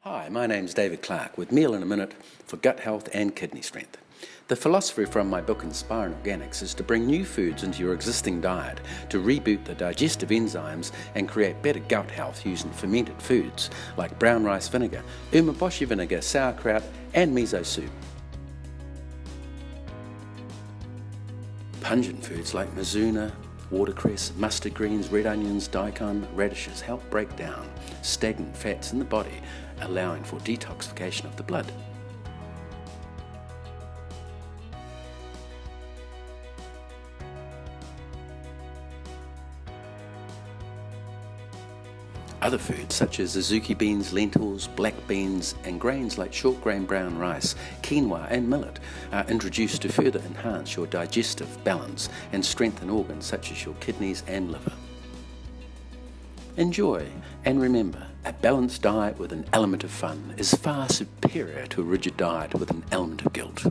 Hi, my name's David Clark with Meal in a Minute for gut health and kidney strength. The philosophy from my book Inspiring Organics is to bring new foods into your existing diet to reboot the digestive enzymes and create better gut health using fermented foods like brown rice vinegar, umeboshi vinegar, sauerkraut and miso soup. Pungent foods like mizuna, watercress, mustard greens, red onions, daikon, radishes help break down stagnant fats in the body, allowing for detoxification of the blood. Other foods such as Azuki beans, lentils, black beans and grains like short grain brown rice, quinoa and millet are introduced to further enhance your digestive balance and strengthen organs such as your kidneys and liver. Enjoy, and remember, a balanced diet with an element of fun is far superior to a rigid diet with an element of guilt.